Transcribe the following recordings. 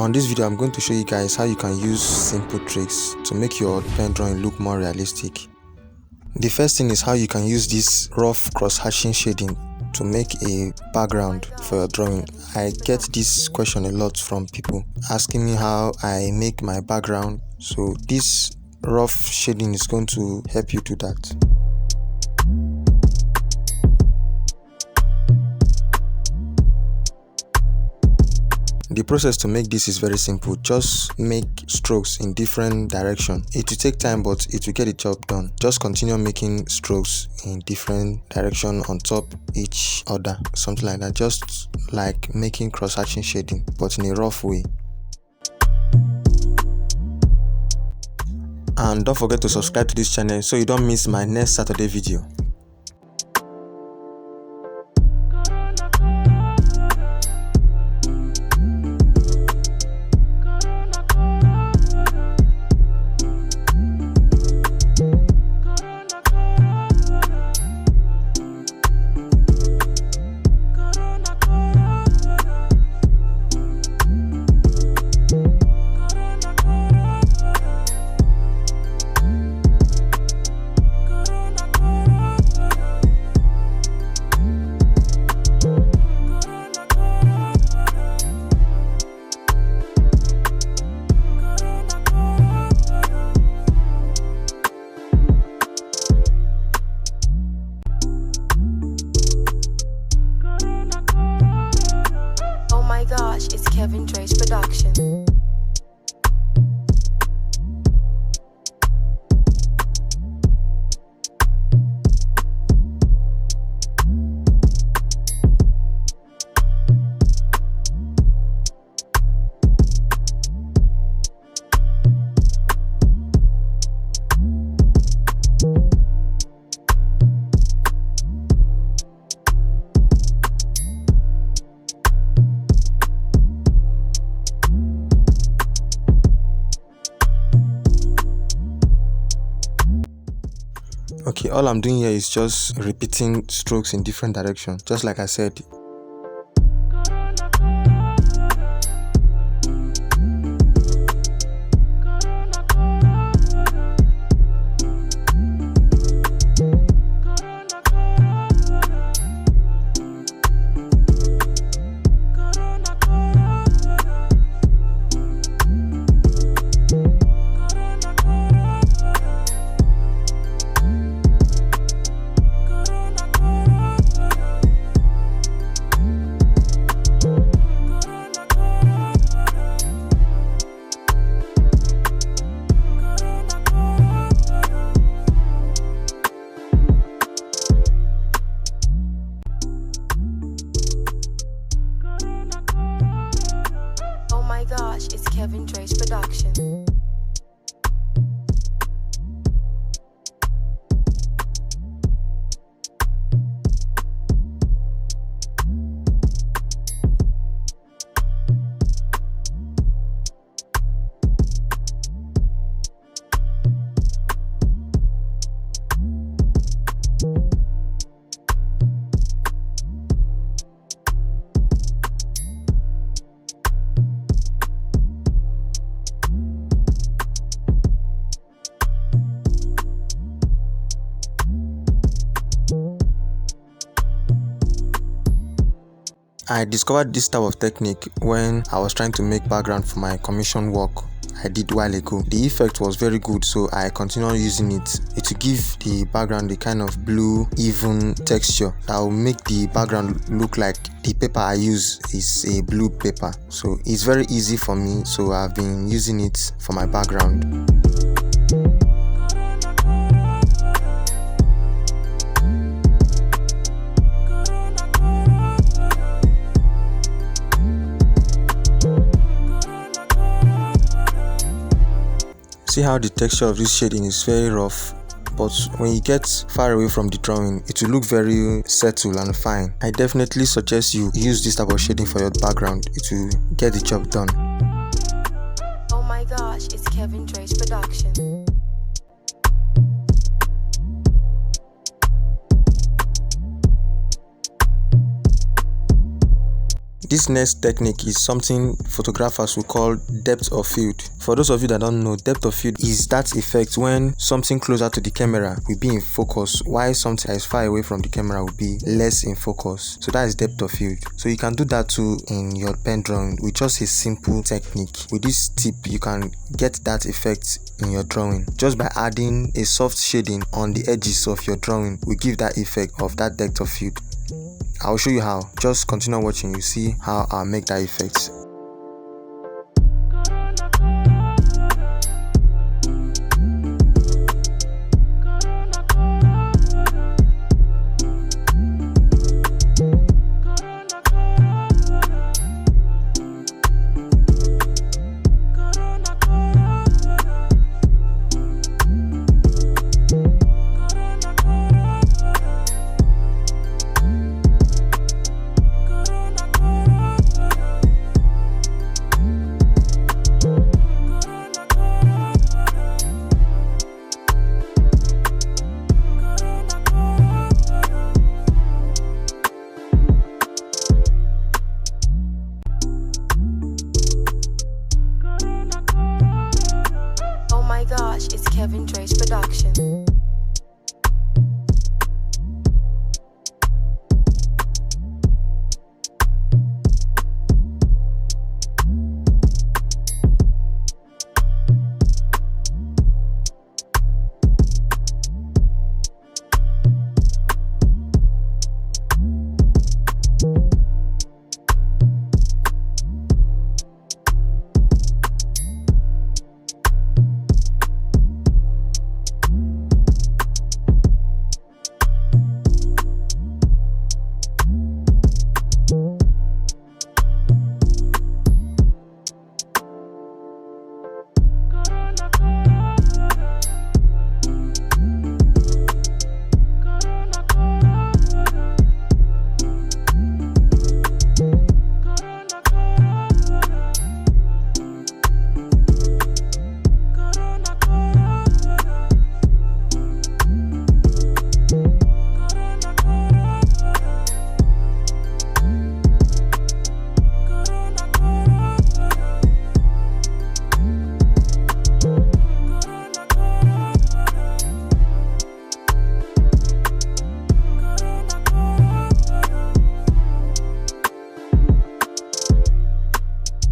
On this video, I'm going to show you guys how you can use simple tricks to make your pen drawing look more realistic. The first thing is how you can use this rough cross-hatching shading to make a background for your drawing. I get this question a lot from people asking me how I make my background, so this rough shading is going to help you do that. The process to make this is very simple. Just make strokes in different directions. It will take time, but it will get the job done. Just continue making strokes in different directions on top each other, something like that, just like making cross-hatching shading but in a rough way. And don't forget to subscribe to this channel so you don't miss my next Saturday video. It's Kevin Dre's production. Okay, all I'm doing here is just repeating strokes in different directions, just like I said. It's Kevin Dre's production. I discovered this type of technique when I was trying to make background for my commission work I did a while ago. The effect was very good, so I continued using it. It will give the background a kind of blue, even texture that will make the background look like the paper I use is a blue paper. So it's very easy for me, so I've been using it for my background. See how the texture of this shading is very rough, but when you get far away from the drawing, it will look very settled and fine. I definitely suggest you use this type of shading for your background. It will get the job done. Oh my gosh, it's Kevin Dre's production. This next technique is something photographers will call depth of field. For those of you that don't know, depth of field is that effect when something closer to the camera will be in focus while something that is far away from the camera will be less in focus. So that is depth of field. So you can do that too in your pen drawing with just a simple technique. With this tip, you can get that effect in your drawing just by adding a soft shading on the edges of your drawing will give that effect of that depth of field. I'll show you how. Just continue watching, you see how I'll make that effect. It's Kevin Dre's production.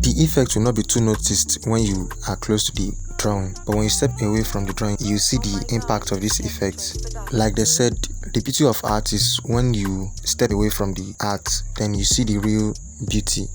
The effect will not be too noticed when you are close to the drawing, but when you step away from the drawing, you see the impact of this effect. Like they said, the beauty of art is when you step away from the art, then you see the real beauty.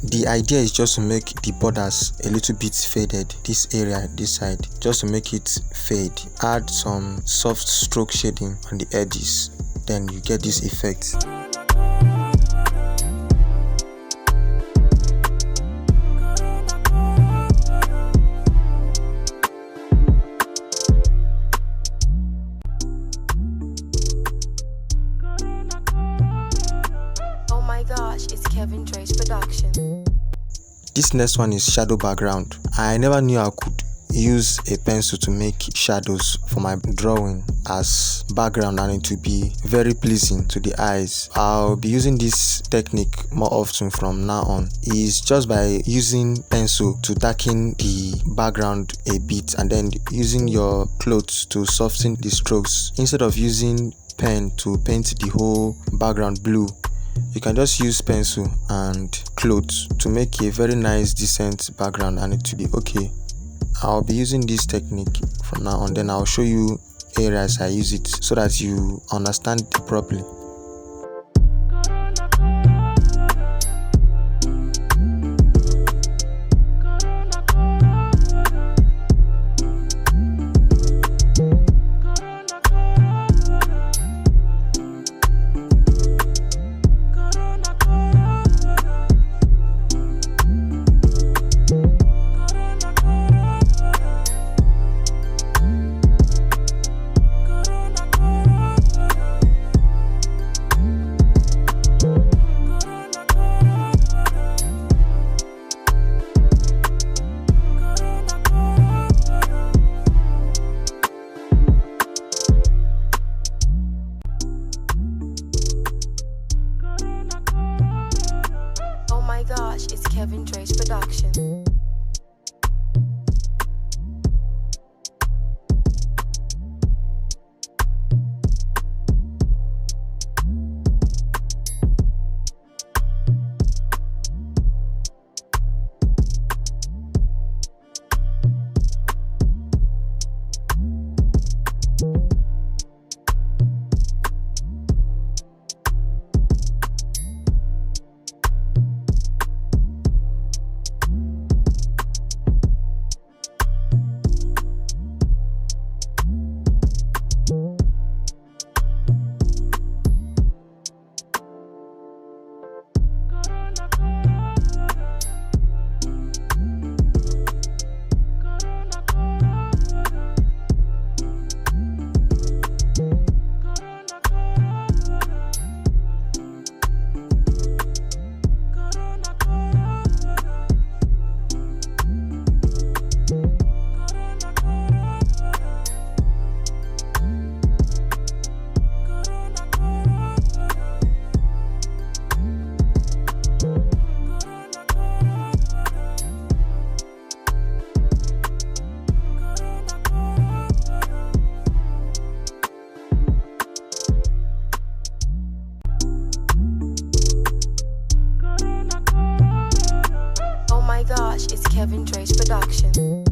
The idea is just to make the borders a little bit faded, this area, this side, just to make it fade. Add some soft stroke shading on the edges, then you get this effect. Oh my gosh, it's Kevin Dre's production. This next one is shadow background. I never knew I could use a pencil to make shadows for my drawing as background and it will be very pleasing to the eyes. I'll be using this technique more often from now on. Is just by using pencil to darken the background a bit and then using your clothes to soften the strokes. Instead of using pen to paint the whole background blue, you can just use pencil and clothes to make a very nice decent background and it will be okay. I'll be using this technique from now on, then I'll show you areas I use it so that you understand it properly. Oh my gosh, it's Kevin Dre's production. It's Kevin Dre's production.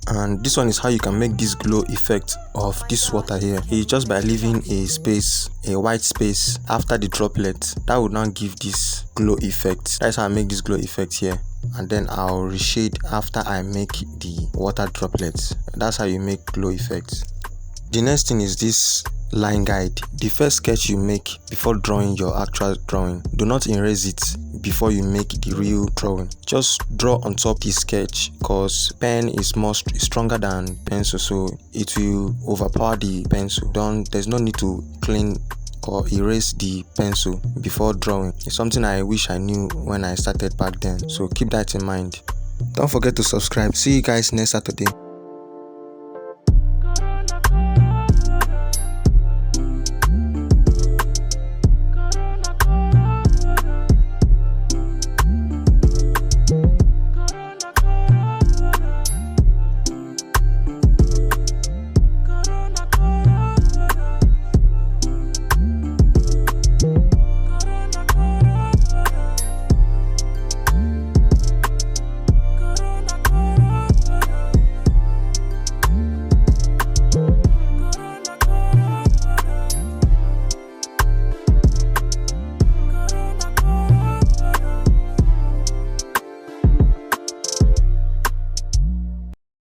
And this one is how you can make this glow effect of this water here. It's just by leaving a space, a white space after the droplet. That would now give this glow effect. That's how I make this glow effect here. And then I'll reshade after I make the water droplets. That's how you make glow effects. The next thing is this line guide. The first sketch you make before drawing your actual drawing, do not erase it before you make the real drawing. Just draw on top the sketch, because pen is stronger than pencil, so it will overpower the pencil. There's no need to clean or erase the pencil before drawing. It's something I wish I knew when I started back then, so keep that in mind. Don't forget to subscribe. See you guys next Saturday.